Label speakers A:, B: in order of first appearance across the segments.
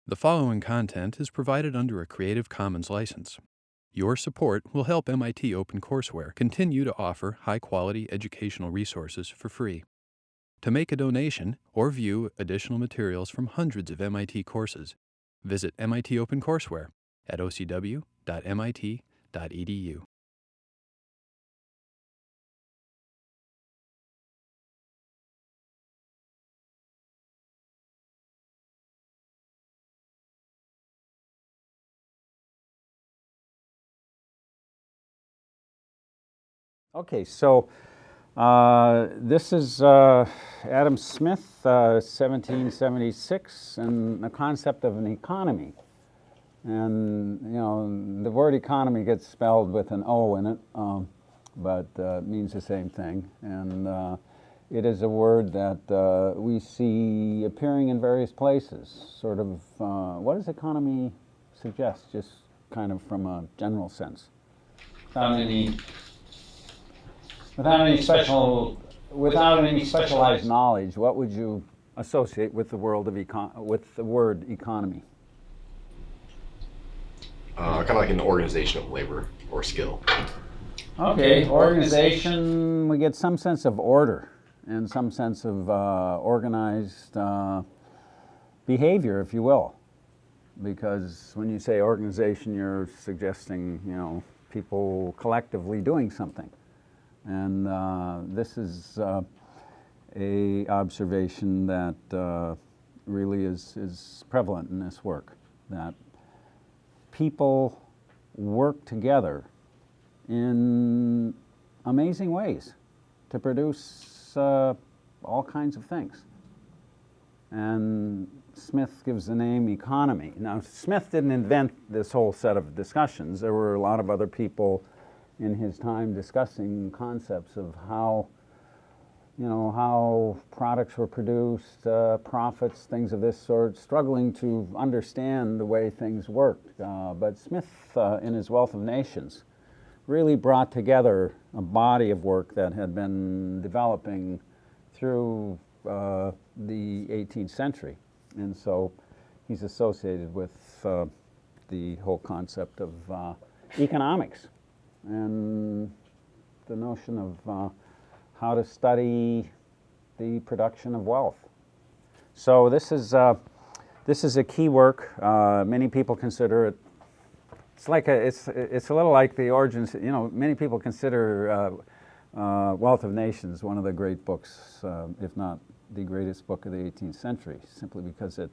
A: The following content is provided under a Creative Commons license. Your support will help MIT OpenCourseware continue to offer high-quality educational resources for free. To make a donation or view additional materials from hundreds of MIT courses, visit MIT OpenCourseware at ocw.mit.edu.
B: Okay, so this is Adam Smith, 1776, and the concept of an economy. And, you know, the word economy gets spelled with an O in it, but it means the same thing. And it is a word that we see appearing in various places. Sort of, what does economy suggest, just kind of from a general sense? Without any specialized knowledge, what would you associate with the world of with the word economy?
C: Kind of like an organization of labor or skill.
B: Okay, organization, we get some sense of order and some sense of organized behavior, if you will. Because when you say organization, you're suggesting, you know, people collectively doing something. And this is a observation that really is prevalent in this work, that people work together in amazing ways to produce all kinds of things. And Smith gives the name economy. Now, Smith didn't invent this whole set of discussions. There were a lot of other people in his time discussing concepts of how, you know, how products were produced, profits, things of this sort, struggling to understand the way things worked. But Smith, in his Wealth of Nations, really brought together a body of work that had been developing through the 18th century. And so he's associated with the whole concept of economics and the notion of how to study the production of wealth. So this is a key work. Many people consider it. It's like it's a little like the origins. You know, many people consider Wealth of Nations one of the great books, if not the greatest book of the 18th century, simply because it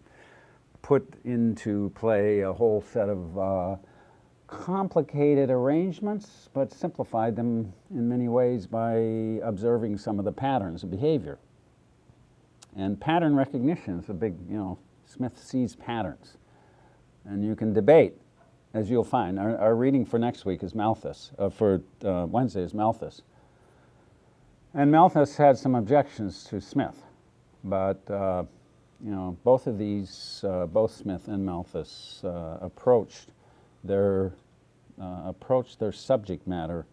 B: put into play a whole set of complicated arrangements, but simplified them in many ways by observing some of the patterns of behavior. And pattern recognition is a big, you know, Smith sees patterns. And you can debate, as you'll find. Our reading for next week is Malthus, for Wednesday is Malthus. And Malthus had some objections to Smith, but you know, both of these, both Smith and Malthus approached their subject matter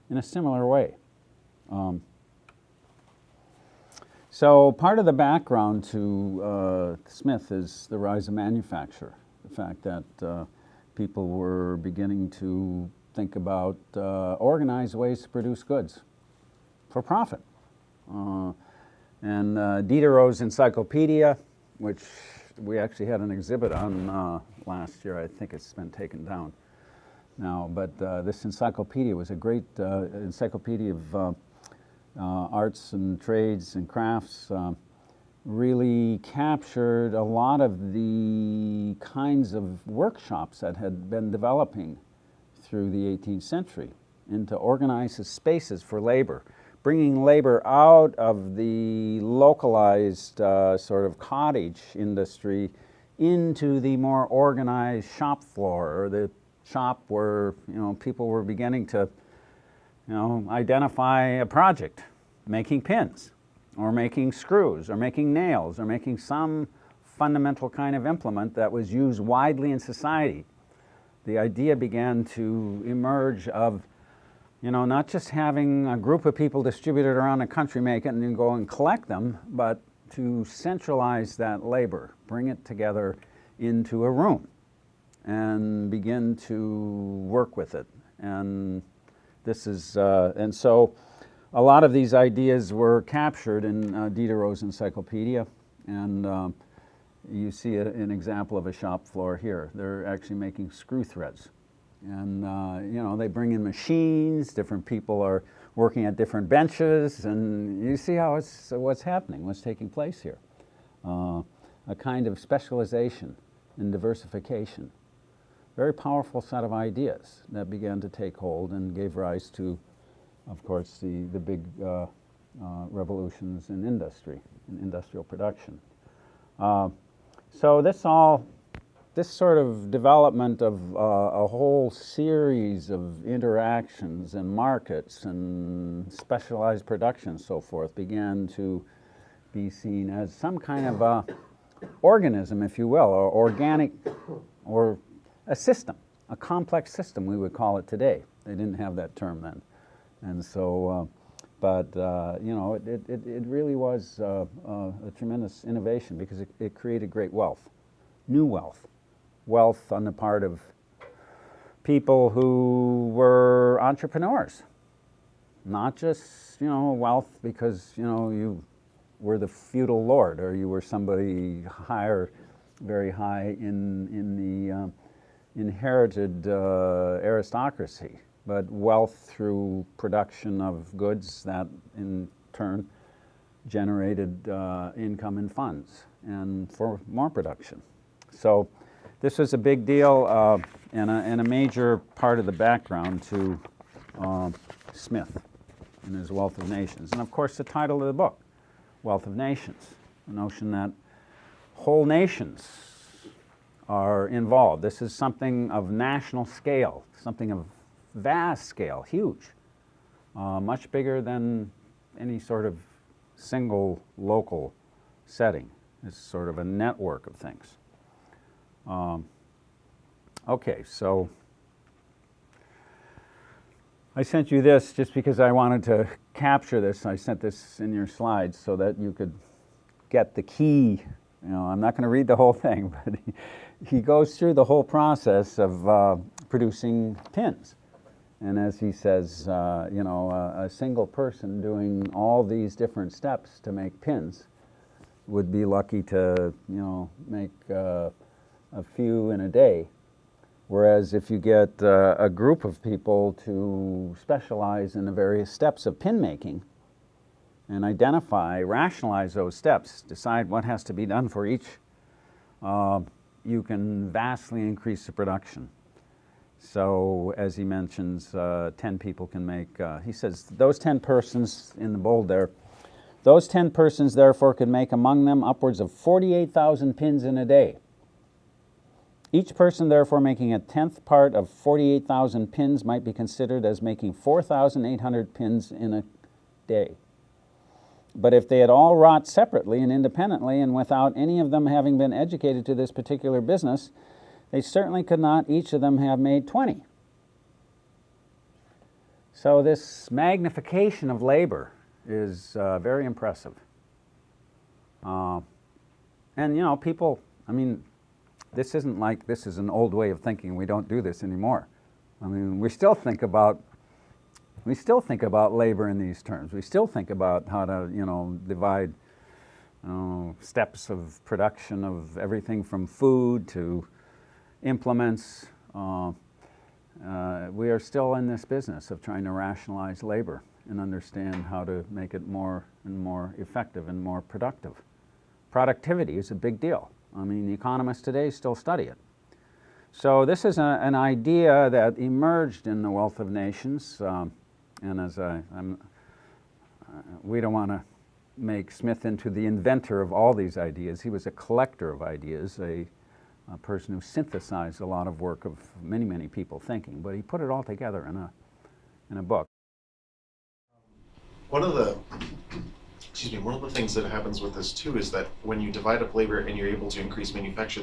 B: in a similar way. So part of the background to Smith is the rise of manufacture, the fact that people were beginning to think about organized ways to produce goods for profit. And Diderot's encyclopedia, which we actually had an exhibit on last year. I think it's been taken down now, but this encyclopedia was a great encyclopedia of arts and trades and crafts. Really captured a lot of the kinds of workshops that had been developing through the 18th century into organized spaces for labor, bringing labor out of the localized sort of cottage industry into the more organized shop floor, or the shop where, you know, people were beginning to, you know, identify a project, making pins, or making screws, or making nails, or making some fundamental kind of implement that was used widely in society. The idea began to emerge of, you know, not just having a group of people distributed around the country make it and then go and collect them, but to centralize that labor, bring it together into a room and begin to work with it. And this is, and so a lot of these ideas were captured in Diderot's encyclopedia, and you see an example of a shop floor here. They're actually making screw threads. And you know, they bring in machines, different people are working at different benches, and you see how what's happening, what's taking place here. A kind of specialization and diversification. Very powerful set of ideas that began to take hold and gave rise to, of course, the big revolutions in industry, in industrial production. So this sort of development of a whole series of interactions and markets and specialized production and so forth began to be seen as some kind of organism, if you will, or organic, or a system, a complex system we would call it today. They didn't have that term then. And so, you know, it really was a tremendous innovation because it created great wealth, new wealth. Wealth on the part of people who were entrepreneurs, not just, you know, wealth because, you know, you were the feudal lord or you were somebody higher, very high in the inherited aristocracy, but wealth through production of goods that in turn generated income and funds and for more production. So this was a big deal and a major part of the background to Smith and his Wealth of Nations. And of course the title of the book, Wealth of Nations, the notion that whole nations are involved. This is something of national scale, something of vast scale, huge, much bigger than any sort of single local setting. It's sort of a network of things. Okay, so I sent you this just because I wanted to capture this. I sent this in your slides so that you could get the key. You know, I'm not going to read the whole thing, but he goes through the whole process of producing pins. And as he says, you know, a single person doing all these different steps to make pins would be lucky to, you know, make a few in a day. Whereas if you get a group of people to specialize in the various steps of pin making and identify, rationalize those steps, decide what has to be done for each, you can vastly increase the production. So as he mentions, 10 people can make, he says, those 10 persons in the bold there, those 10 persons therefore could make among them upwards of 48,000 pins in a day. Each person therefore making a 10th part of 48,000 pins might be considered as making 4,800 pins in a day. But if they had all wrought separately and independently and without any of them having been educated to this particular business, they certainly could not each of them have made 20. So this magnification of labor is very impressive. And you know, people, I mean, this isn't like this is an old way of thinking, we don't do this anymore. I mean, we still think about labor in these terms. We still think about how to, you know, divide steps of production of everything from food to implements. We are still in this business of trying to rationalize labor and understand how to make it more and more effective and more productive. Productivity is a big deal. I mean, the economists today still study it. So this is an idea that emerged in the Wealth of Nations, and as we don't want to make Smith into the inventor of all these ideas. He was a collector of ideas, a person who synthesized a lot of work of many, many people thinking, but he put it all together in a book.
C: One of the things that happens with this too is that when you divide up labor and you're able to increase manufacture,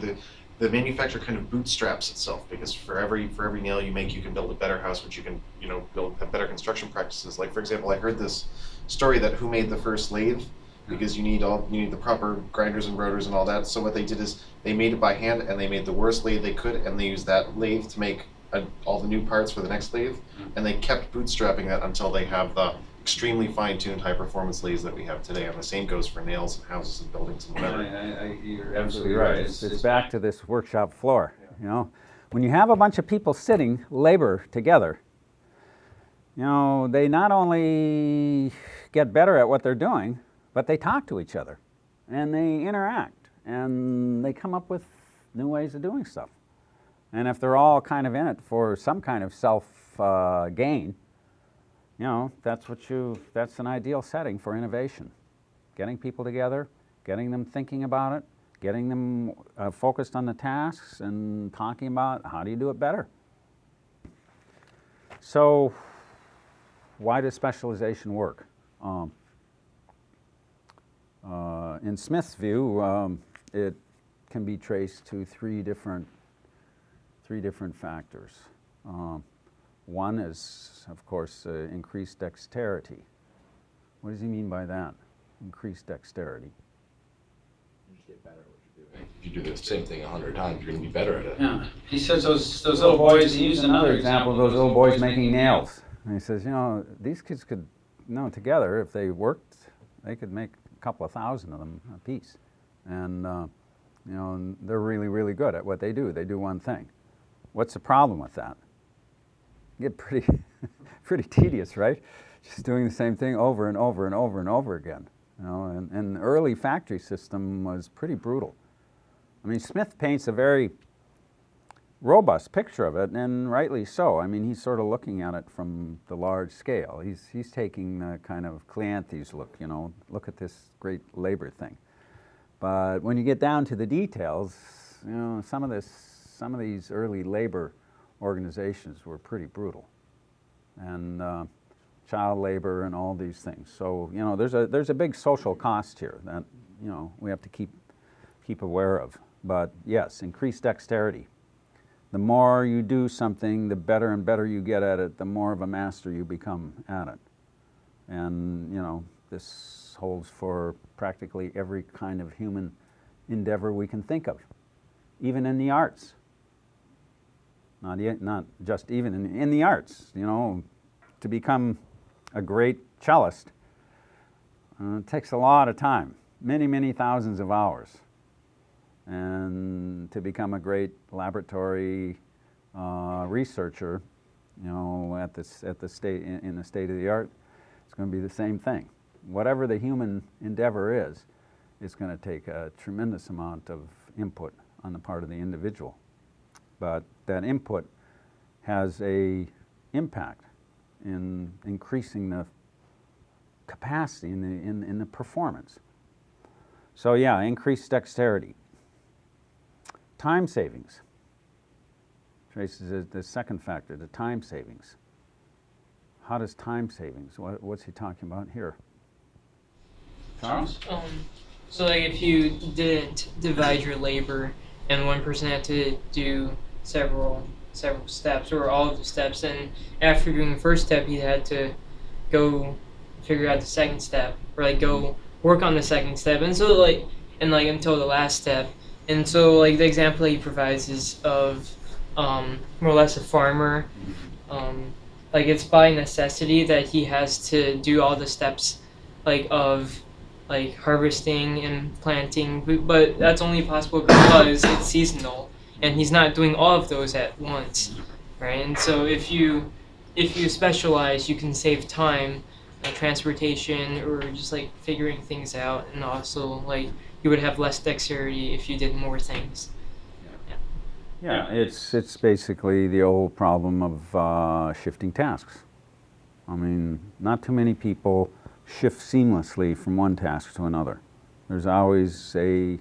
C: the manufacturer kind of bootstraps itself, because for every nail you make, you can build a better house, which you can, you know, have better construction practices. Like, for example, I heard this story that who made the first lathe? because you need the proper grinders and rotors and all that. So what they did is they made it by hand, and they made the worst lathe they could, and they used that lathe to make all the new parts for the next lathe, and they kept bootstrapping that until they have the extremely fine-tuned high-performance lathes that we have today. And the same goes for nails and houses and buildings and whatever.
B: You're absolutely right. It's back to this workshop floor. You know, when you have a bunch of people sitting, labor together, you know, they not only get better at what they're doing, but they talk to each other, and they interact, and they come up with new ways of doing stuff. And if they're all kind of in it for some kind of self-gain, you know, that's an ideal setting for innovation. Getting people together, getting them thinking about it, getting them focused on the tasks, and talking about how do you do it better. So, why does specialization work? In Smith's view, it can be traced to three different factors. One is, of course, increased dexterity. What does he mean by that? Increased dexterity.
D: You just get better at what you're doing. If you do the same thing 100 times, you're going to be better at it.
B: Yeah. He says those little boys, he used another example of those little boys making nails. And he says, you know, these kids could, you know, together, if they worked, they could make a couple of thousand of them a piece. And, you know, and they're really, really good at what they do. They do one thing. What's the problem with that? You get pretty tedious, right? Just doing the same thing over and over and over and over again. You know, and the early factory system was pretty brutal. I mean, Smith paints a very robust picture of it, and rightly so. I mean, he's sort of looking at it from the large scale. He's taking the kind of Cleanthes look, you know, look at this great labor thing. But when you get down to the details, you know, some of these early labor organizations were pretty brutal, and child labor and all these things. So, you know, there's a big social cost here that, you know, we have to keep aware of. But yes, increased dexterity. The more you do something, the better and better you get at it, the more of a master you become at it. And, you know, this holds for practically every kind of human endeavor we can think of, even in the arts. Not just even in the arts, you know, to become a great cellist, it takes a lot of time, many, many thousands of hours. And to become a great laboratory researcher, you know, in the state of the art, it's going to be the same thing. Whatever the human endeavor is, it's going to take a tremendous amount of input on the part of the individual. But that input has an impact in increasing the capacity in the performance. So yeah, increased dexterity. Time savings. Traces the second factor, the time savings. How does time savings, what's he talking about here? Charles?
E: So like if you didn't divide your labor and one person had to do several steps or all of the steps, and after doing the first step he had to go figure out the second step, or like go work on the second step, and so like until the last step. And so like the example he provides is of more or less a farmer. Like it's by necessity that he has to do all the steps like of like harvesting and planting, but that's only possible because it's seasonal and he's not doing all of those at once, right? And so if you specialize, you can save time, transportation, or just like figuring things out, and also like you would have less dexterity if you did more things.
B: Yeah, it's basically the old problem of shifting tasks. I mean, not too many people shift seamlessly from one task to another. There's always a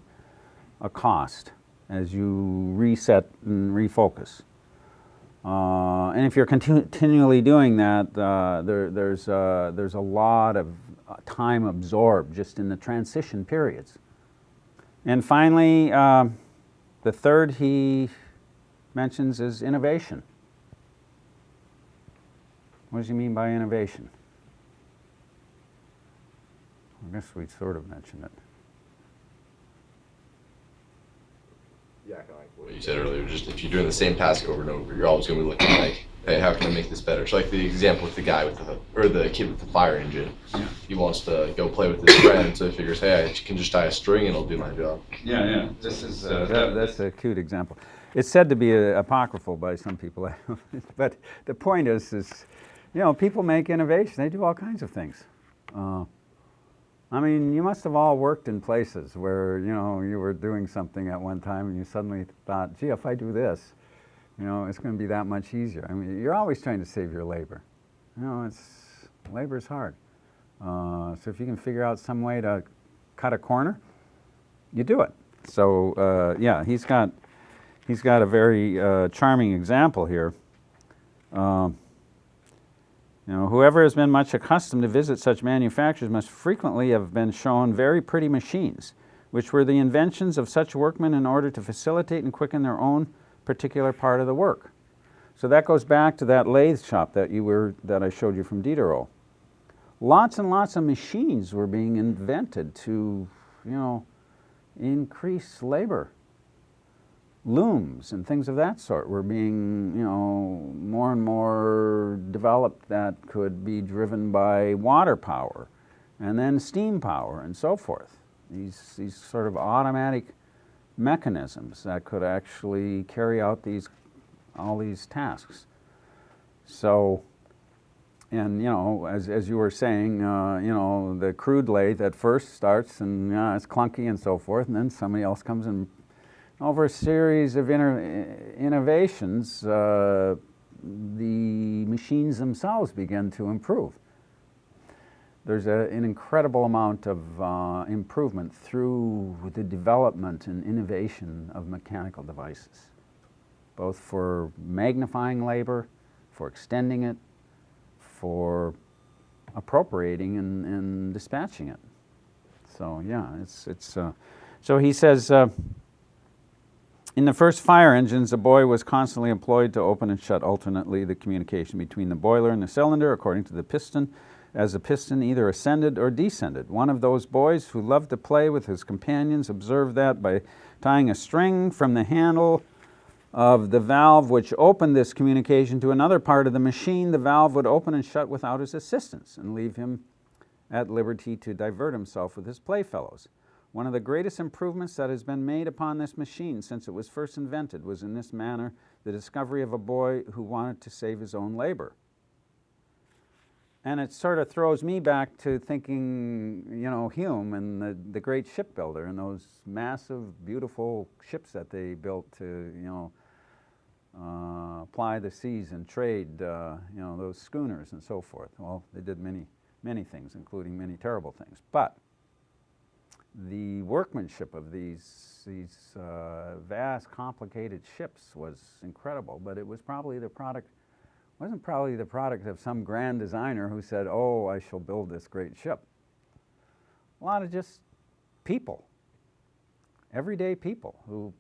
B: cost as you reset and refocus. And if you're continually doing that, there's a lot of time absorbed just in the transition periods. And finally, the third he mentions is innovation. What does he mean by innovation? I guess we sort of mentioned it.
D: Yeah, kind of like what you said earlier, just if you're doing the same task over and over, you're always going to be looking like, hey, how can I make this better? So like the example with the guy with the kid with the fire engine.
B: Yeah.
D: He wants to go play with his friend, so he figures, hey, I can just tie a string and it'll do my job.
B: Yeah. This is that's a cute example. It's said to be apocryphal by some people, but the point is, people make innovation. They do all kinds of things. I mean, you must have all worked in places where, you were doing something at one time and you suddenly thought, gee, if I do this, it's going to be that much easier. I mean, you're always trying to save your labor. Labor's hard. So if you can figure out some way to cut a corner, you do it. So, yeah, he's got a very charming example here. Whoever has been much accustomed to visit such manufacturers must frequently have been shown very pretty machines, which were the inventions of such workmen in order to facilitate and quicken their own particular part of the work. So that goes back to that lathe shop that I showed you from Diderot. Lots and lots of machines were being invented to, increase labor. Looms and things of that sort were being, more and more developed that could be driven by water power and then steam power and so forth. These sort of automatic mechanisms that could actually carry out all these tasks. So, and as you were saying, the crude lathe at first starts and it's clunky and so forth, and then somebody else comes and over a series of innovations, the machines themselves begin to improve. There's an incredible amount of improvement through the development and innovation of mechanical devices, both for magnifying labor, for extending it, for appropriating and dispatching it. So yeah, so he says, in the first fire engines, a boy was constantly employed to open and shut alternately the communication between the boiler and the cylinder according to the piston, as the piston either ascended or descended. One of those boys who loved to play with his companions observed that by tying a string from the handle of the valve which opened this communication to another part of the machine, the valve would open and shut without his assistance and leave him at liberty to divert himself with his playfellows. One of the greatest improvements that has been made upon this machine since it was first invented was in this manner the discovery of a boy who wanted to save his own labor. And it sort of throws me back to thinking, Hume and the great shipbuilder and those massive, beautiful ships that they built to, ply the seas and trade, those schooners and so forth. Well, they did many, many things, including many terrible things. But the workmanship of these vast, complicated ships was incredible, but it was probably wasn't probably the product of some grand designer who said, oh, I shall build this great ship. A lot of just people, everyday people who,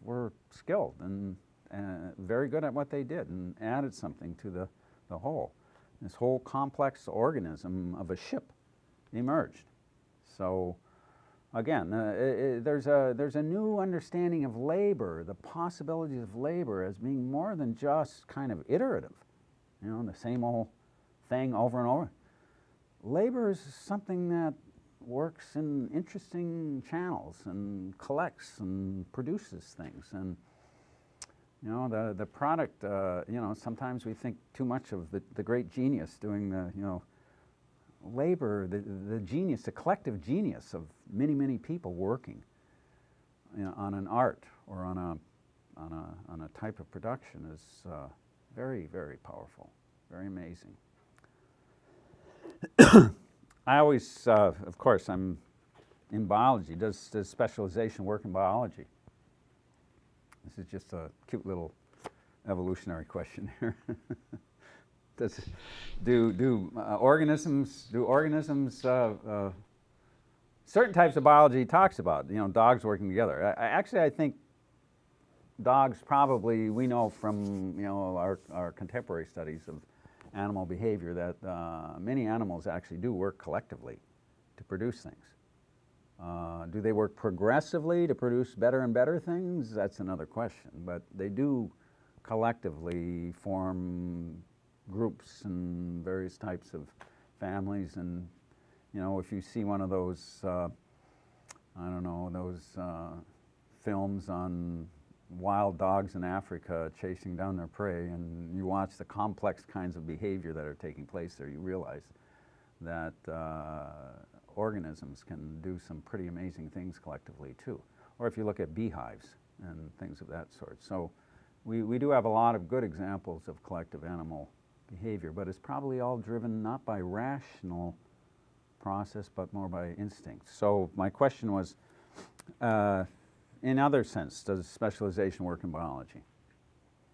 B: were skilled and very good at what they did and added something to the whole. This whole complex organism of a ship emerged. So, again, there's a new understanding of labor, the possibilities of labor as being more than just kind of iterative, the same old thing over and over. Labor is something that works in interesting channels and collects and produces things. And, the product, sometimes we think too much of the great genius doing the, labor, the genius, the collective genius of many, many people working on an art or on a type of production is very, very powerful, very amazing. I always, of course, I'm in biology. Does specialization work in biology? This is just a cute little evolutionary question here. Do organisms certain types of biology talks about, dogs working together. I think dogs probably, we know from our contemporary studies of animal behavior that many animals actually do work collectively to produce things. Do they work progressively to produce better and better things? That's another question. But they do collectively form groups and various types of families. And, you know, if you see one of those, I don't know, those films on wild dogs in Africa chasing down their prey, and you watch the complex kinds of behavior that are taking place there, you realize that organisms can do some pretty amazing things collectively too. Or if you look at beehives and things of that sort. So we do have a lot of good examples of collective animal behavior, but it's probably all driven not by rational process, but more by instinct. So my question was, in other sense, does specialization work in biology?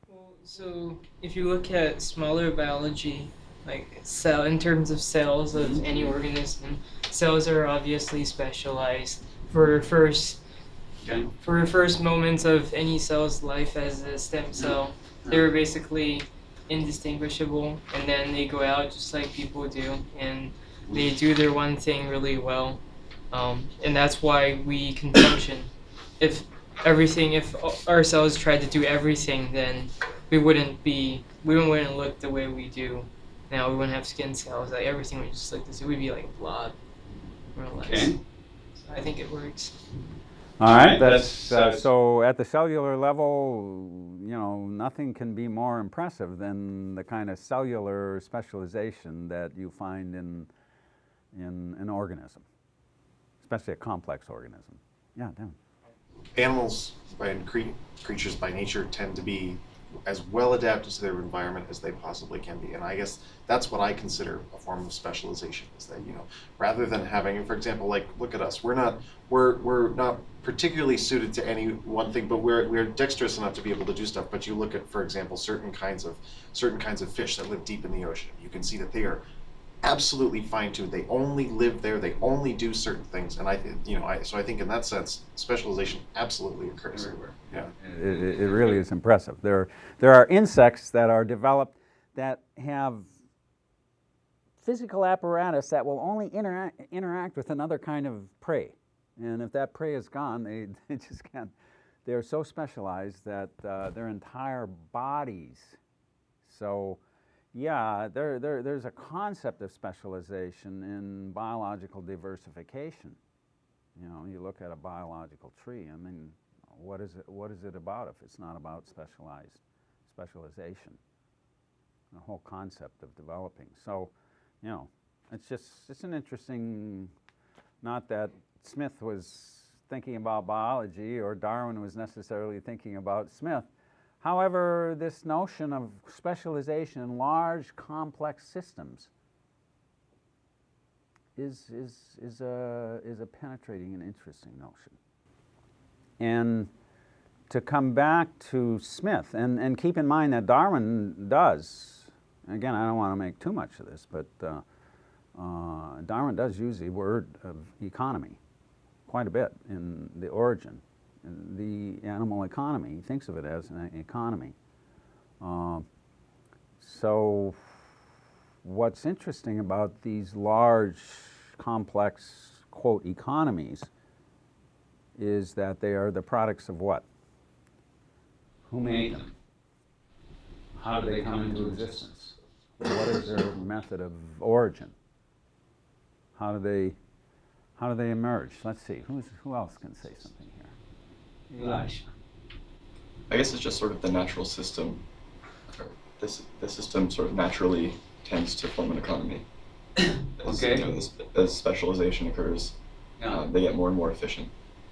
E: Well, so if you look at smaller biology, like in terms of cells of any organism, cells are obviously specialized. For the first moments of any cell's life as a stem cell, they're basically indistinguishable, and then they go out just like people do, and they do their one thing really well, and that's why we can function. If our cells tried to do everything, then we wouldn't look the way we do now. We wouldn't have skin cells. Like everything would just look this. It would be like a blob, more or less.
B: Okay.
E: So I think it works.
B: All right, that's so at the cellular level, you know, nothing can be more impressive than the kind of cellular specialization that you find in an organism, especially a complex organism. Yeah, Dan.
C: Animals and creatures by nature tend to be as well adapted to their environment as they possibly can be, and I guess that's what I consider a form of specialization. Is that, you know, rather than having, for example, like look at us, we're not particularly suited to any one thing, but we're dexterous enough to be able to do stuff. But you look at, for example, certain kinds of fish that live deep in the ocean. You can see that they are absolutely fine-tuned. They only live there. They only do certain things, and so I think in that sense, specialization absolutely occurs everywhere. Yeah,
B: it really is impressive. There are insects that are developed that have physical apparatus that will only interact with another kind of prey, and if that prey is gone, they just can't. They're so specialized that their entire bodies. So. Yeah, there's a concept of specialization in biological diversification. You know, you look at a biological tree. I mean, what is it about if it's not about specialization? The whole concept of developing. So, you know, it's an interesting. Not that Smith was thinking about biology or Darwin was necessarily thinking about Smith. However, this notion of specialization in large, complex systems is a penetrating and interesting notion. And to come back to Smith, and keep in mind that Darwin does, again, I don't want to make too much of this, but Darwin does use the word of economy quite a bit in the origin. The animal economy, he thinks of it as an economy. So what's interesting about these large, complex, quote, economies is that they are the products of what? Who made them? How do they come into existence? What is their method of origin? How do they emerge? Let's see, who else can say something here? Elisha.
F: I guess it's just sort of the natural system. The system sort of naturally tends to form an economy.
B: Okay.
F: You know, as specialization occurs, they get more and more efficient.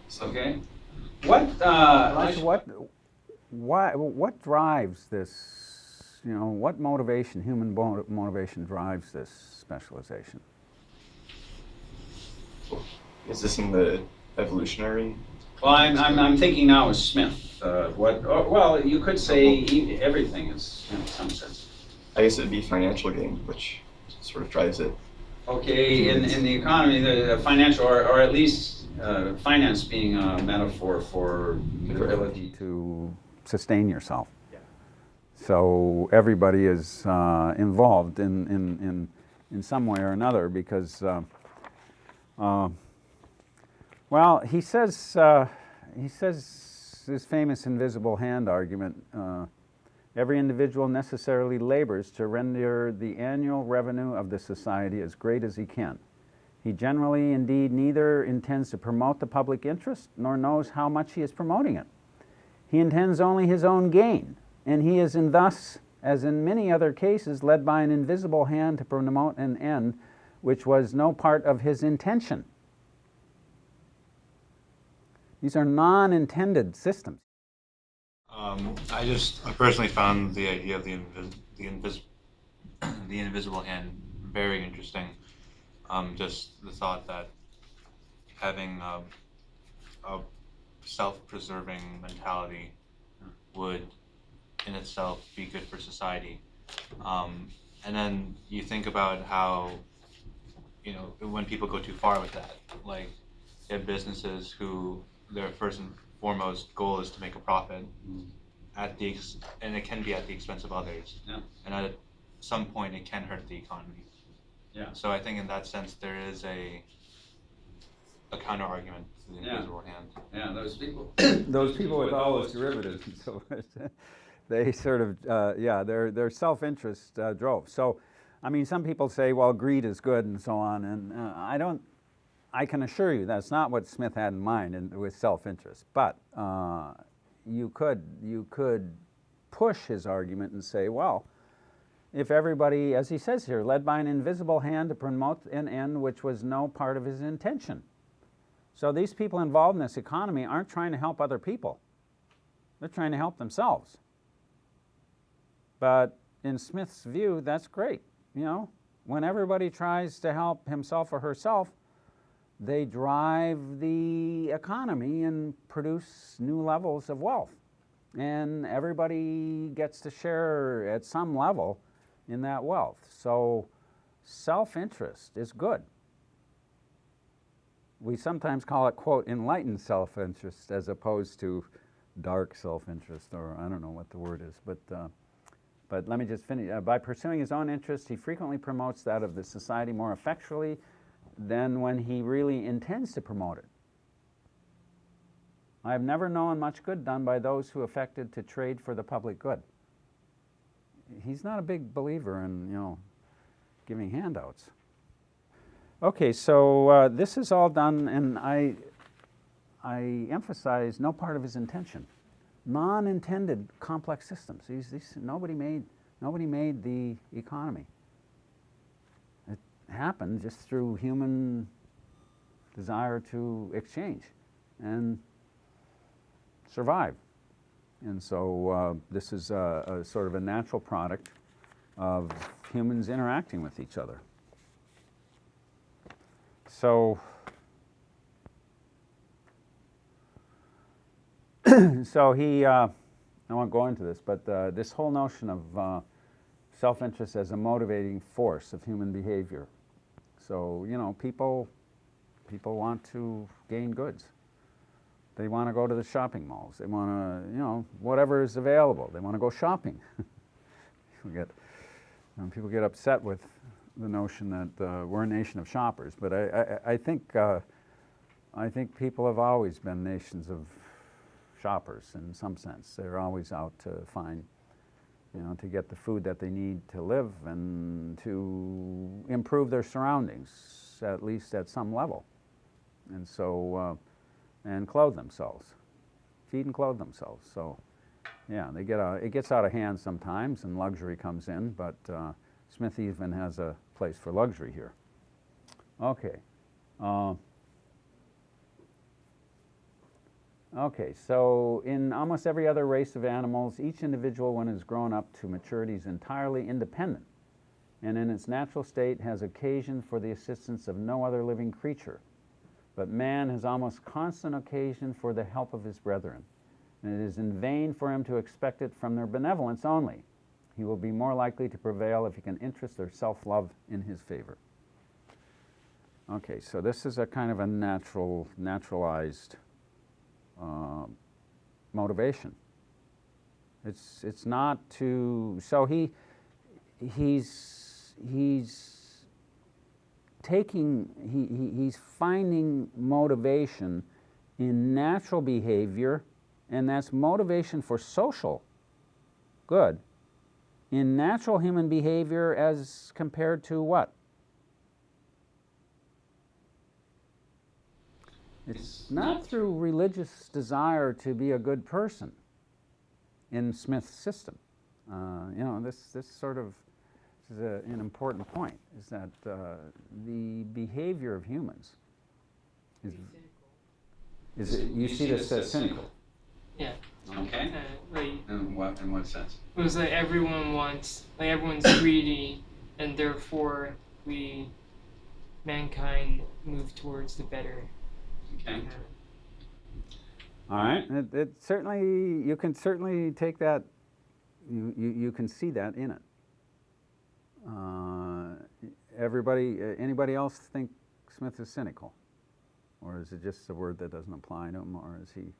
F: So.
B: Okay. Elisha, what drives this? You know, what motivation, human motivation, drives this specialization?
F: Is this in the evolutionary?
G: Well, I'm thinking now of Smith. Well, you could say everything is in some sense.
F: I guess it'd be financial gain, which sort of drives it.
G: Okay, in the economy, the financial, or at least finance being a metaphor for the ability
B: to sustain yourself. Yeah. So everybody is involved in some way or another because Well, he says his famous invisible hand argument, every individual necessarily labors to render the annual revenue of the society as great as he can. He generally, indeed, neither intends to promote the public interest nor knows how much he is promoting it. He intends only his own gain, and he is thus, as in many other cases, led by an invisible hand to promote an end which was no part of his intention. These are non-intended systems.
H: I personally found the idea of the invisible hand very interesting. Just the thought that having a self-preserving mentality would in itself be good for society. And then you think about how, you know, when people go too far with that, like you have businesses who their first and foremost goal is to make a profit and it can be at the expense of others.
G: Yeah.
H: And at some point it can hurt the economy.
G: Yeah.
H: So I think in that sense there is a counter argument to the invisible hand.
G: Yeah, those people.
B: Those people with all those derivatives and so forth, they sort of, their self-interest drove. So, I mean, some people say, well, greed is good and so on, and I can assure you that's not what Smith had in mind with self-interest. But you could push his argument and say, well, if everybody, as he says here, led by an invisible hand to promote an end which was no part of his intention. So these people involved in this economy aren't trying to help other people. They're trying to help themselves. But in Smith's view, that's great. You know, when everybody tries to help himself or herself, they drive the economy and produce new levels of wealth. And everybody gets to share at some level in that wealth. So self-interest is good. We sometimes call it, quote, enlightened self-interest as opposed to dark self-interest, or I don't know what the word is. But let me just finish. By pursuing his own interest, he frequently promotes that of the society more effectually than when he really intends to promote it. I have never known much good done by those who affected to trade for the public good. He's not a big believer in, you know, giving handouts. Okay, so this is all done, and I emphasize no part of his intention. Non-intended complex systems. Nobody made the economy. It happened just through human desire to exchange and survive. And so this is a sort of a natural product of humans interacting with each other. So, I won't go into this, but this whole notion of self-interest as a motivating force of human behavior. So, you know, people want to gain goods. They want to go to the shopping malls. They want to, you know, whatever is available. They want to go shopping. People get upset with the notion that we're a nation of shoppers, but I think people have always been nations of shoppers in some sense. They're always out to find, you know, to get the food that they need to live and to improve their surroundings, at least at some level. And so, and clothe themselves, feed and clothe themselves. So, yeah, it gets out of hand sometimes and luxury comes in, but Smith even has a place for luxury here. Okay. Okay, so in almost every other race of animals, each individual, when it is grown up to maturity, is entirely independent, and in its natural state has occasion for the assistance of no other living creature. But man has almost constant occasion for the help of his brethren, and it is in vain for him to expect it from their benevolence only. He will be more likely to prevail if he can interest their self-love in his favor. Okay, so this is a kind of a naturalized motivation. It's not to, so he's he's finding motivation in natural behavior, and that's motivation for social good, in natural human behavior as compared to what? It's not through religious desire to be a good person in Smith's system. You know, this sort of is an important point, is that the behavior of humans is you see this as cynical.
E: Yeah.
G: Okay.
E: Like,
G: In what sense?
E: it was like everyone's greedy, and therefore mankind move towards the better.
G: Okay.
B: All right. It certainly, you can certainly take that. You can see that in it. Anybody else think Smith is cynical? Or is it just a word that doesn't apply to him, or is he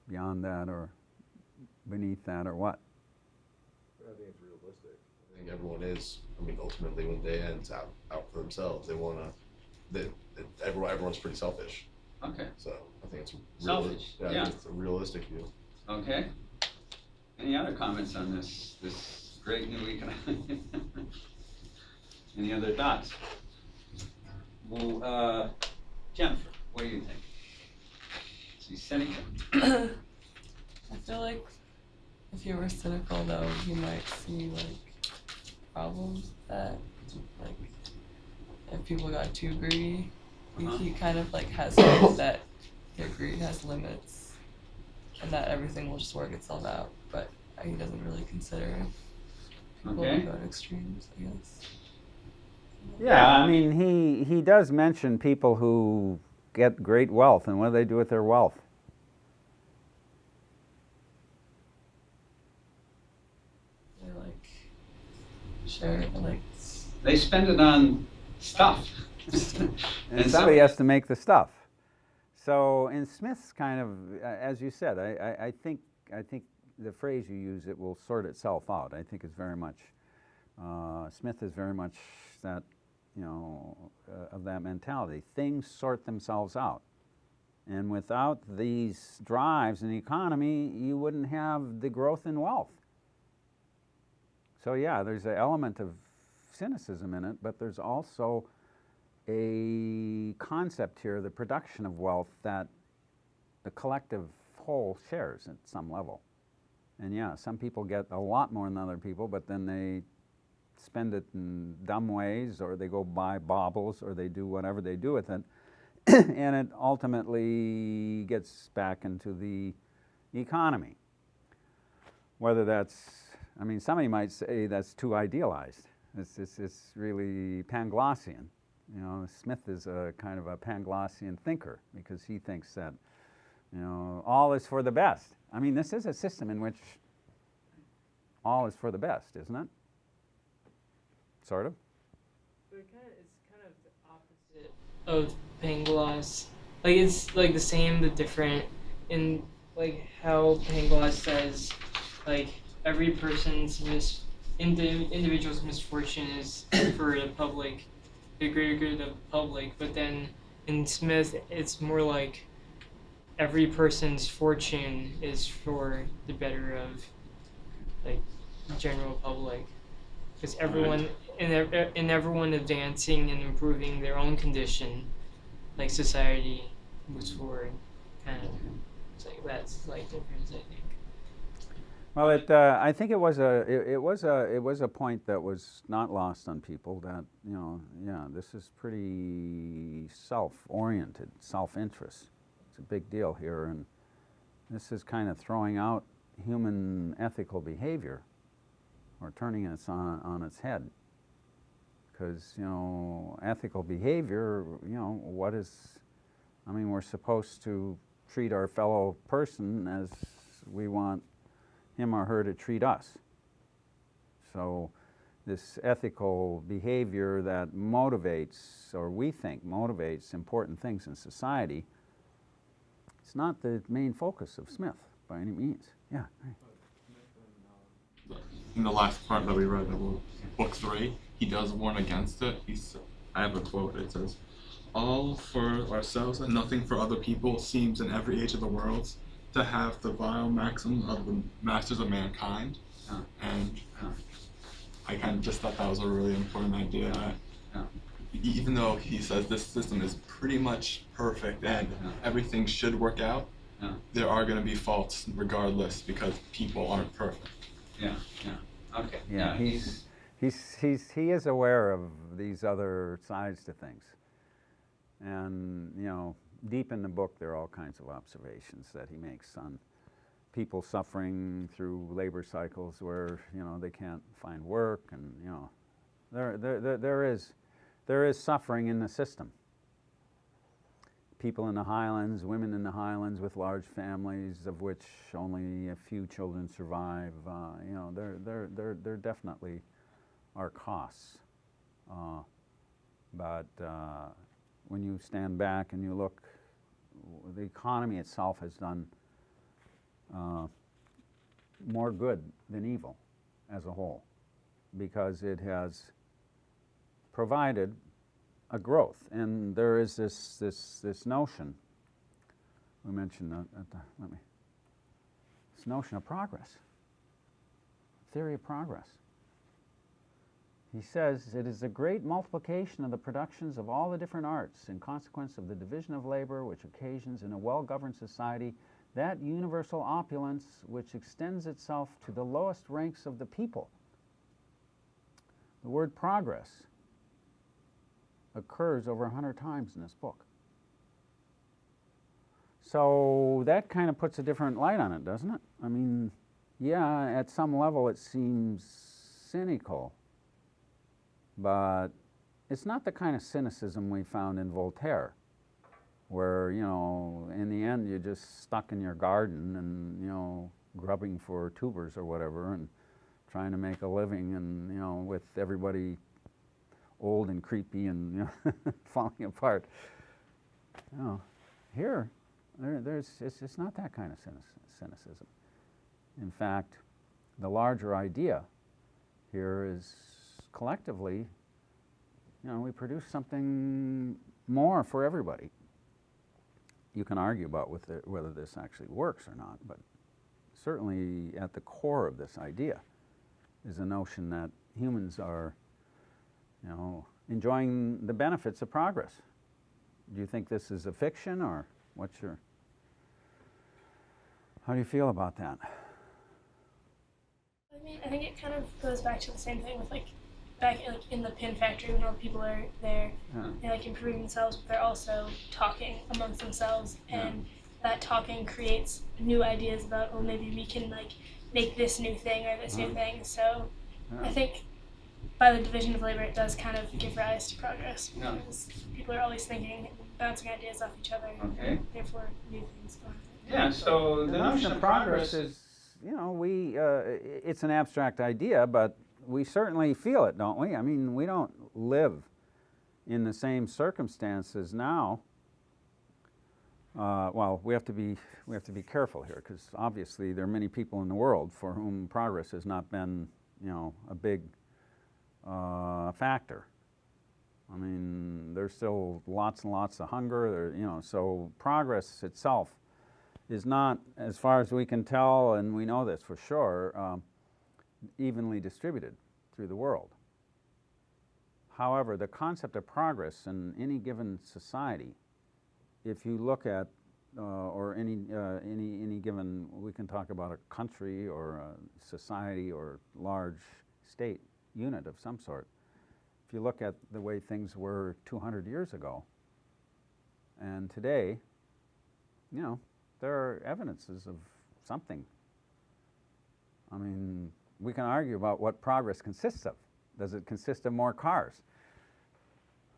B: beyond that, or beneath that, or what?
D: I think it's realistic. I think everyone is. I mean, ultimately, when the day ends, out for themselves. They want to. Everyone's pretty selfish.
G: Okay.
D: So I think it's
G: Selfish.
D: Yeah,
G: Yeah.
D: I think it's a realistic view.
G: Okay. Any other comments on this great new economy? Any other thoughts? Well, Jennifer, what do you think? Is he cynical?
I: I feel like if you were cynical, though, you might see like problems that, like, if people got too greedy, he kind of like has hope that their greed has limits, and that everything will just work itself out. But he doesn't really consider people
G: Okay.
I: who go to extremes, I guess.
B: Yeah, I mean, he does mention people who get great wealth, and what do they do with their wealth?
I: They like share it, like
G: They spend it on stuff.
B: And somebody has to make the stuff. So in Smith's kind of, as you said, I think the phrase you use, it will sort itself out. I think it's very much, Smith is very much that, you know, of that mentality. Things sort themselves out. And without these drives in the economy, you wouldn't have the growth in wealth. So yeah, there's an element of cynicism in it, but there's also a concept here, the production of wealth, that the collective whole shares at some level. And yeah, some people get a lot more than other people, but then they spend it in dumb ways, or they go buy baubles, or they do whatever they do with it, and it ultimately gets back into the economy. Whether that's, I mean, somebody might say that's too idealized. It's really Panglossian. You know, Smith is a kind of a Panglossian thinker, because he thinks that, you know, all is for the best. I mean, this is a system in which all is for the best, isn't it? Sort of.
E: But it's kind of the opposite of Pangloss. Like, it's like the same but different in like how Pangloss says, like, every person's individual's misfortune is for the public, the greater good of the public. But then in Smith, it's more like every person's fortune is for the better of, like, general public, because everyone and everyone advancing and improving their own condition, like society moves forward. Kind of, it's like that's like difference, I think.
B: Well, I think it was a point that was not lost on people, that, you know, yeah, this is pretty self-oriented, self-interest. It's a big deal here, and this is kind of throwing out human ethical behavior, or turning it on its head. Because, you know, ethical behavior, you know, what is, I mean, we're supposed to treat our fellow person as we want him or her to treat us. So this ethical behavior that motivates, or we think motivates, important things in society, it's not the main focus of Smith by any means. Yeah.
J: In the last part that we read, book 3, he does warn against it. I have a quote. It says, "All for ourselves and nothing for other people seems in every age of the world to have the vile maxim of the masters of mankind." And I kind of just thought that was a really important idea. Even though he says this system is pretty much perfect and everything should work out, there are going to be faults regardless because people aren't perfect.
G: Okay.
B: Yeah, he is aware of these other sides to things. And, you know, deep in the book there are all kinds of observations that he makes on people suffering through labor cycles where, you know, they can't find work, and, you know, there is suffering in the system. People in the highlands, women in the highlands with large families of which only a few children survive, you know, there definitely are costs. But when you stand back and you look, the economy itself has done more good than evil as a whole, because it has provided a growth. And there is this notion, we mentioned this notion of progress, theory of progress. He says, "It is a great multiplication of the productions of all the different arts in consequence of the division of labor which occasions in a well-governed society that universal opulence which extends itself to the lowest ranks of the people." The word progress occurs over 100 times in this book. So that kind of puts a different light on it, doesn't it? I mean, yeah, at some level it seems cynical, but it's not the kind of cynicism we found in Voltaire, where, you know, in the end you're just stuck in your garden and, you know, grubbing for tubers or whatever and trying to make a living, and, you know, with everybody old and creepy and, you know, falling apart. You know, here, it's not that kind of cynicism. In fact, the larger idea here is collectively, you know, we produce something more for everybody. You can argue about whether this actually works or not, but certainly at the core of this idea is the notion that humans are, you know, enjoying the benefits of progress. Do you think this is a fiction, or how do you feel about that?
K: I mean, I think it kind of goes back to the same thing with, like, back in the pin factory when all the people are there, they're like improving themselves, but they're also talking amongst themselves, and that talking creates new ideas about, oh, maybe we can like make this new thing or this new thing. So I think by the division of labor, it does kind of give rise to progress, because people are always thinking, bouncing ideas off each other, and therefore new things going on.
G: Yeah, so the notion of progress is,
B: you know, it's an abstract idea, but we certainly feel it, don't we? I mean, we don't live in the same circumstances now. Well, we have to be careful here, because obviously there are many people in the world for whom progress has not been, you know, a big factor. I mean, there's still lots and lots of hunger. You know, so progress itself is not, as far as we can tell, and we know this for sure, evenly distributed through the world. However, the concept of progress in any given society, if you look at, or any given, we can talk about a country or a society or large state unit of some sort. If you look at the way things were 200 years ago and today, you know, there are evidences of something. I mean, we can argue about what progress consists of. Does it consist of more cars?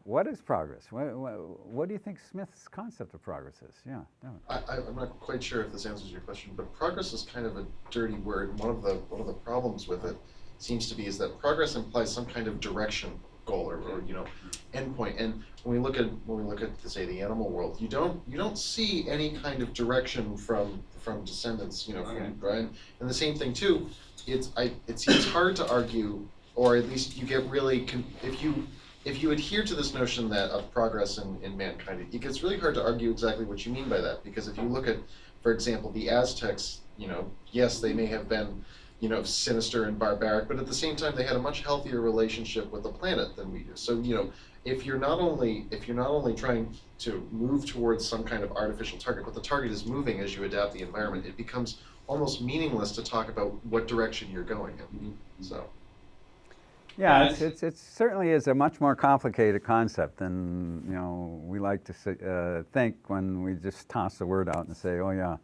B: What is progress? What do you think Smith's concept of progress is? Yeah.
C: I'm not quite sure if this answers your question, but progress is kind of a dirty word. One of the problems with it seems to be is that progress implies some kind of direction, goal, or you know, endpoint. And when we look at say the animal world, you don't see any kind of direction from descendants, you know, from Brian. And the same thing too. It seems hard to argue, or at least you get really if if you adhere to this notion that of progress in mankind, it gets really hard to argue exactly what you mean by that. Because if you look at, for example, the Aztecs, yes, they may have been, sinister and barbaric, but at the same time, they had a much healthier relationship with the planet than we do. So, if you're not only trying to move towards some kind of artificial target, but the target is moving as you adapt the environment, it becomes almost meaningless to talk about what direction you're going in. So.
B: Yeah, it certainly is a much more complicated concept than we like to think when we just toss the word out and say, oh yeah,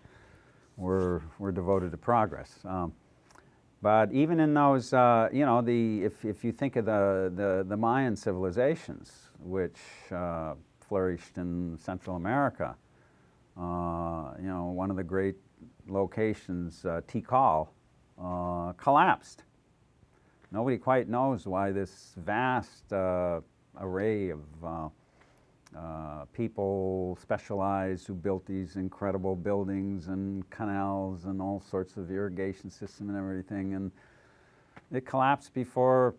B: we're devoted to progress. But even in those, if you think of the Mayan civilizations, which flourished in Central America, one of the great locations, Tikal, collapsed. Nobody quite knows why this vast array of people specialized who built these incredible buildings and canals and all sorts of irrigation system and everything, and it collapsed long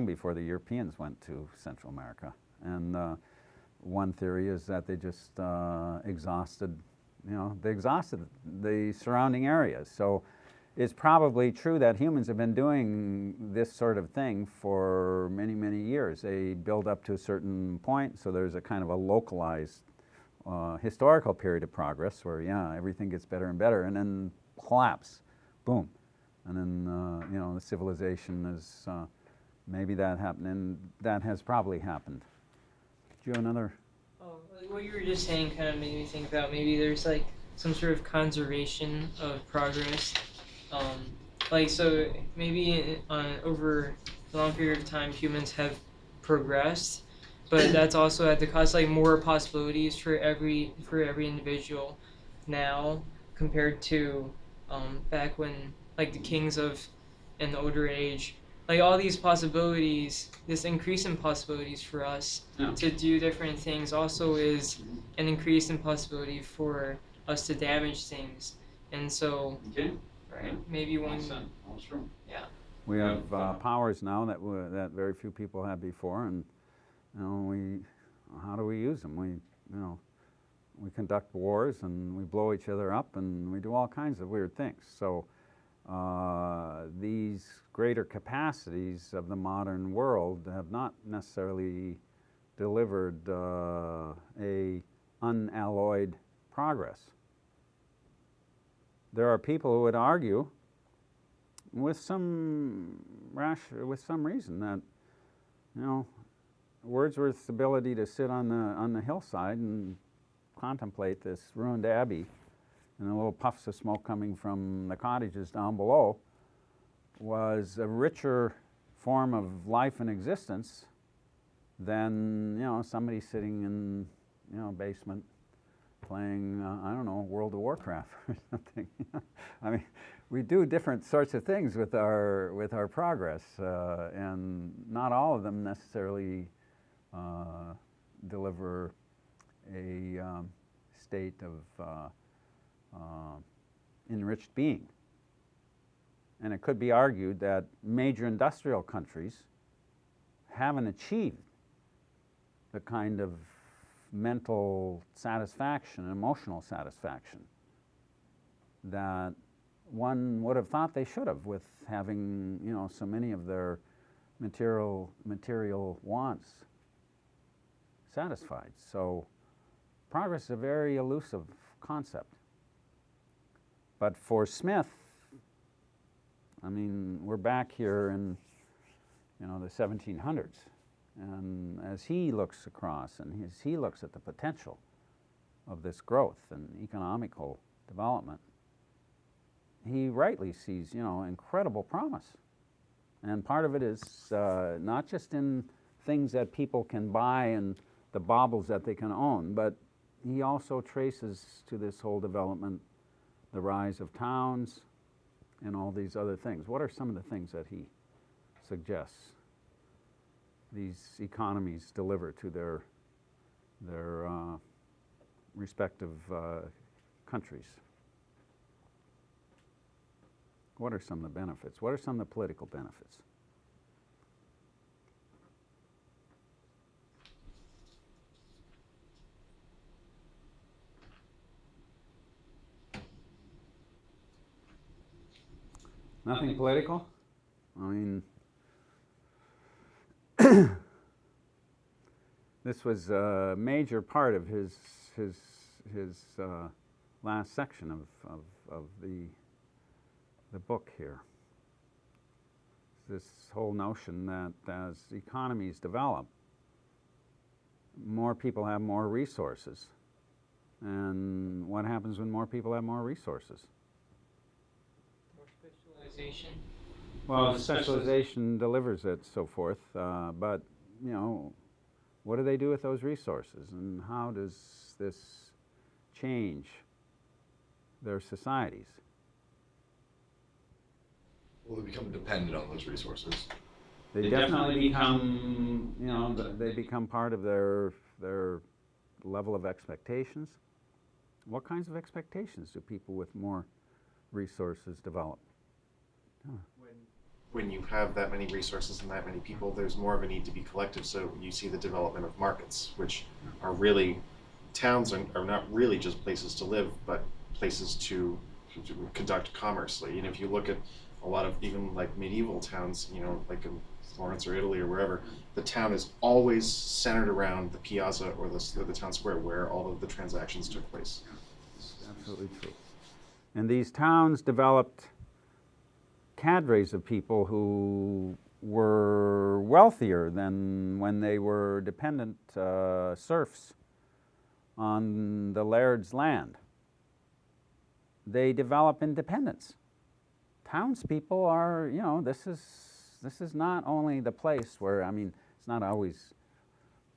B: before the Europeans went to Central America. And one theory is that they just exhausted the surrounding areas. So it's probably true that humans have been doing this sort of thing for many, many years. They build up to a certain point, so there's a kind of a localized historical period of progress where, everything gets better and better, and then collapse, boom. And then, the civilization is, maybe that happened, and that has probably happened. Do you have another?
E: Oh, what you were just saying kind of made me think about maybe there's like some sort of conservation of progress. So maybe over a long period of time humans have progressed, but that's also at the cost more possibilities for every individual now compared to back when the kings of an older age. All these possibilities, this increase in possibilities for us to do different things also is an increase in possibility for us to damage things. And so right, maybe one.
G: That's true.
E: Yeah.
B: We have powers now that very few people had before, and how do we use them? We conduct wars and we blow each other up and we do all kinds of weird things. So these greater capacities of the modern world have not necessarily delivered a unalloyed progress. There are people who would argue, with some reason, that Wordsworth's ability to sit on the hillside and contemplate this ruined abbey and the little puffs of smoke coming from the cottages down below was a richer form of life and existence than somebody sitting in a basement playing, World of Warcraft or something. I mean, we do different sorts of things with our progress, and not all of them necessarily deliver a state of enriched being. And it could be argued that major industrial countries haven't achieved the kind of mental satisfaction, emotional satisfaction that one would have thought they should have, with having so many of their material wants satisfied. So progress is a very elusive concept. But for Smith, we're back here in the 1700s. And as he looks across and as he looks at the potential of this growth and economical development, he rightly sees, incredible promise. And part of it is not just in things that people can buy and the baubles that they can own, but he also traces to this whole development the rise of towns and all these other things. What are some of the things that he suggests these economies deliver to their respective countries? What are some of the benefits? What are some of the political benefits? Nothing political? I mean, this was a major part of his last section of the book here. This whole notion that as economies develop, more people have more resources. And what happens when more people have more resources?
E: More specialization.
B: Well, specialization delivers it, so forth, but, you know, what do they do with those resources, and how does this change their societies?
D: Well, they become dependent on those resources.
B: They definitely become, you know, they become part of their level of expectations. What kinds of expectations do people with more resources develop?
C: When you have that many resources and that many people, there's more of a need to be collective, so you see the development of markets, which are really, towns are not really just places to live, but places to conduct commerce. Like, you know, if you look at a lot of even like medieval towns, you know, like in Florence or Italy or wherever, the town is always centered around the piazza or the town square where all of the transactions took place.
B: Absolutely true. And these towns developed cadres of people who were wealthier than when they were dependent serfs on the laird's land. They develop independence. Townspeople are, you know, this is not only the place where, I mean, it's not always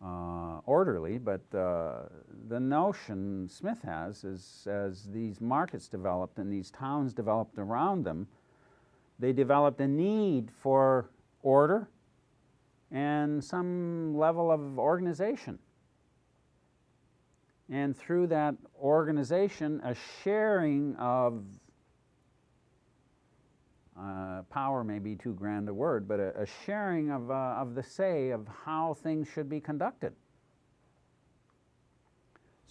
B: orderly, but the notion Smith has is as these markets developed and these towns developed around them, they developed a need for order and some level of organization. And through that organization, a sharing of power may be too grand a word, but a sharing of the say of how things should be conducted.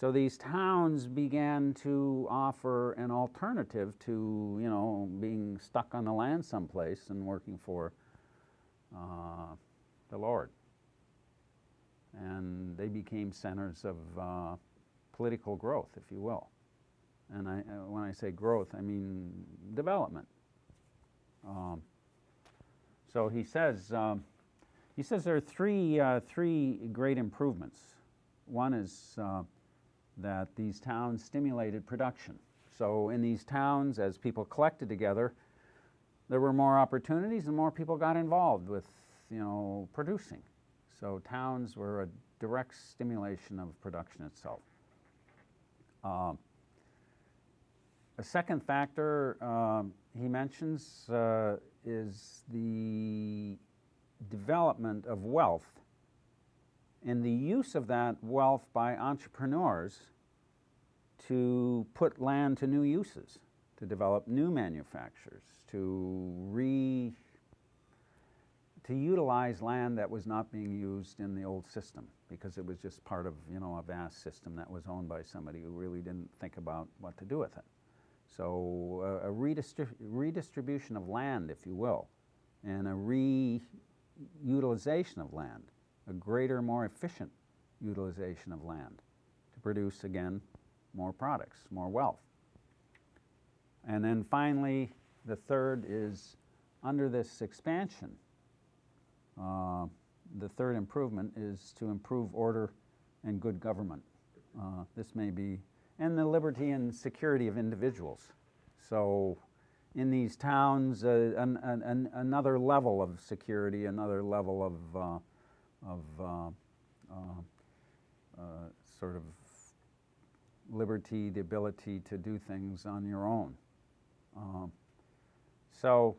B: So these towns began to offer an alternative to, you know, being stuck on the land someplace and working for the Lord. And they became centers of political growth, if you will. And when I say growth, I mean development. So he says there are three great improvements. One is that these towns stimulated production. So in these towns, as people collected together, there were more opportunities and more people got involved with, you know, producing. So towns were a direct stimulation of production itself. A second factor he mentions is the development of wealth and the use of that wealth by entrepreneurs to put land to new uses, to develop new manufactures, to utilize land that was not being used in the old system because it was just part of, you know, a vast system that was owned by somebody who really didn't think about what to do with it. So a redistribution of land, if you will, and a reutilization of land, a greater, more efficient utilization of land to produce, again, more products, more wealth. And then finally, the third is under this expansion, the third improvement is to improve order and good government. This may be, and the liberty and security of individuals. So in these towns, another level of security, another level of sort of liberty, the ability to do things on your own. So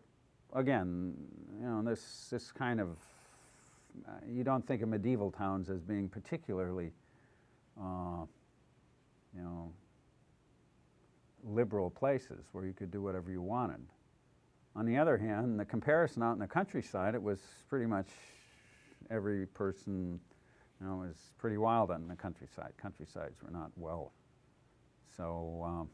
B: again, you know, this kind of, you don't think of medieval towns as being particularly, you know, liberal places where you could do whatever you wanted. On the other hand, the comparison out in the countryside, it was pretty much every person, you know, was pretty wild out in the countryside. Countrysides were not well. So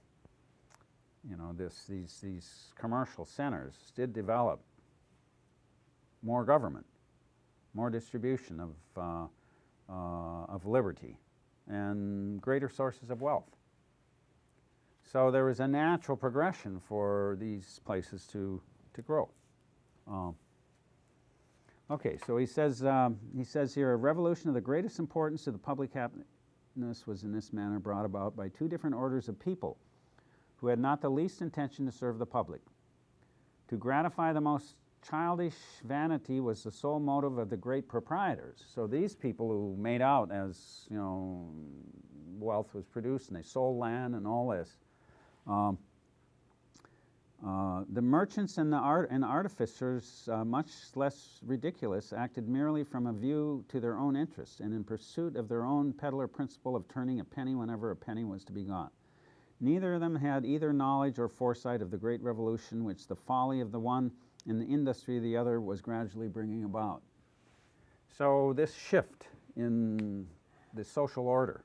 B: you know, these commercial centers did develop more government, more distribution of liberty, and greater sources of wealth. So there was a natural progression for these places to grow. Okay, so he says here, a revolution of the greatest importance to the public happiness was in this manner brought about by two different orders of people who had not the least intention to serve the public. To gratify the most childish vanity was the sole motive of the great proprietors. So these people who made out as, you know, wealth was produced and they sold land and all this. The merchants and the artificers, much less ridiculous, acted merely from a view to their own interests and in pursuit of their own peddler principle of turning a penny whenever a penny was to be got. Neither of them had either knowledge or foresight of the great revolution which the folly of the one and the industry of the other was gradually bringing about. So this shift in the social order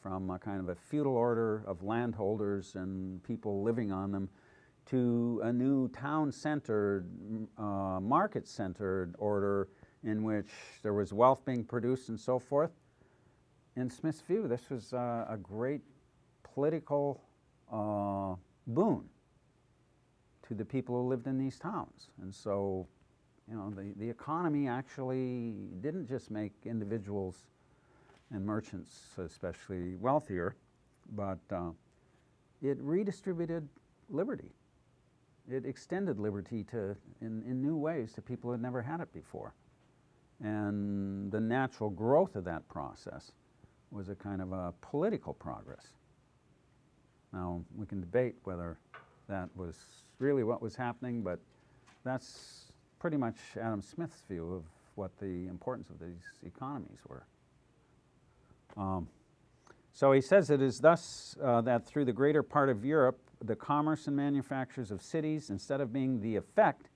B: from a kind of a feudal order of landholders and people living on them to a new town-centered, market-centered order in which there was wealth being produced and so forth. In Smith's view, this was a great political boon to the people who lived in these towns. And so, you know, the economy actually didn't just make individuals and merchants especially wealthier, but it redistributed liberty. It extended liberty in new ways to people who had never had it before. And the natural growth of that process was a kind of a political progress. Now, we can debate whether that was really what was happening, but that's pretty much Adam Smith's view of what the importance of these economies were. So he says it is thus that through the greater part of Europe, the commerce and manufactures of cities, instead of being the effect,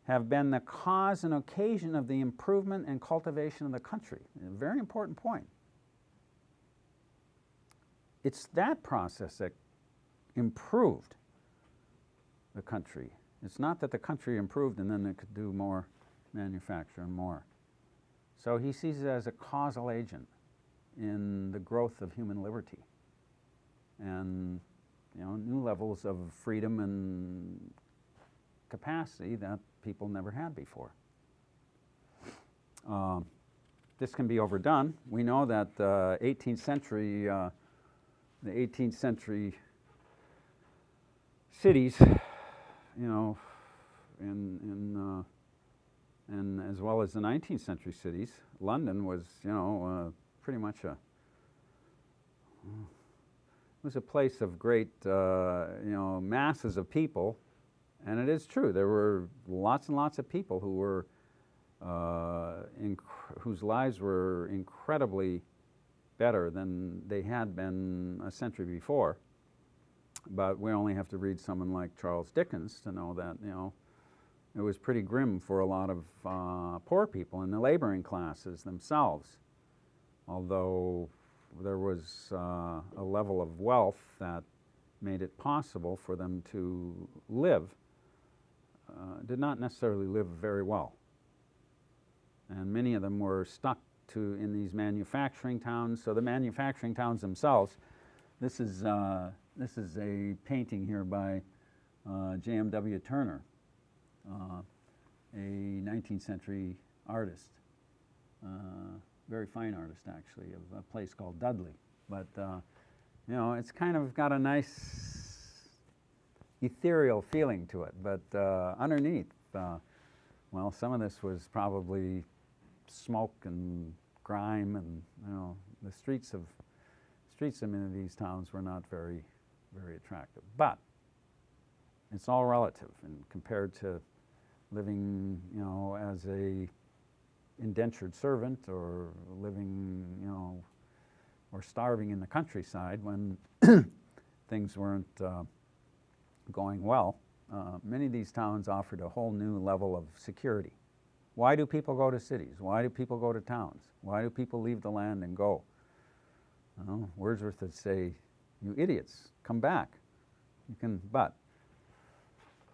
B: have been the cause and occasion of the improvement and cultivation of the country. A very important point. It's that process that improved the country. It's not that the country improved and then it could do more manufacture and more. So he sees it as a causal agent in the growth of human liberty and, you know, new levels of freedom and capacity that people never had before. This can be overdone. We know that the 18th century cities, you know, and as well as the 19th century cities, London was, you know, pretty much it was a place of great, you know, masses of people. And it is true, there were lots and lots of people who were, whose lives were incredibly better than they had been a century before. But we only have to read someone like Charles Dickens to know that, you know, it was pretty grim for a lot of poor people in the laboring classes themselves. Although there was a level of wealth that made it possible for them to live, did not necessarily live very well. And many of them were stuck in these manufacturing towns. So the manufacturing towns themselves, this is a painting here by J.M.W. Turner, a 19th century artist, very fine artist actually, of a place called Dudley. But you know, it's kind of got a nice ethereal feeling to it. But underneath, well, some of this was probably smoke and grime, and you know, the streets of many of these towns were not very, very attractive. But it's all relative, and compared to living, you know, as a indentured servant or living, you know, or starving in the countryside when things weren't going well, many of these towns offered a whole new level of security. Why do people go to cities? Why do people go to towns? Why do people leave the land and go? Wordsworth would say, "You idiots, come back. But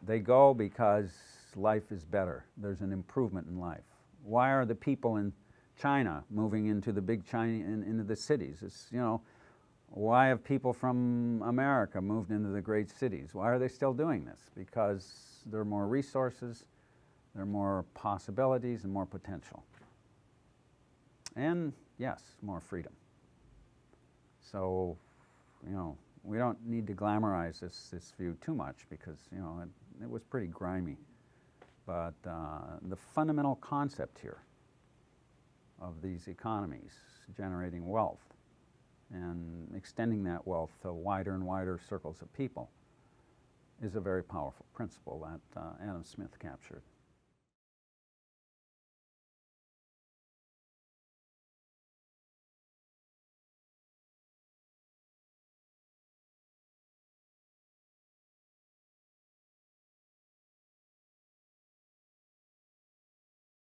B: they go because life is better. There's an improvement in life. Why are the people in China moving into the big China, into the cities? It's, why have people from America moved into the great cities? Why are they still doing this? Because there are more resources, there are more possibilities and more potential. And yes, more freedom. So, we don't need to glamorize this view too much because, it was pretty grimy. But the fundamental concept here of these economies generating wealth and extending that wealth to wider and wider circles of people is a very powerful principle that Adam Smith captured.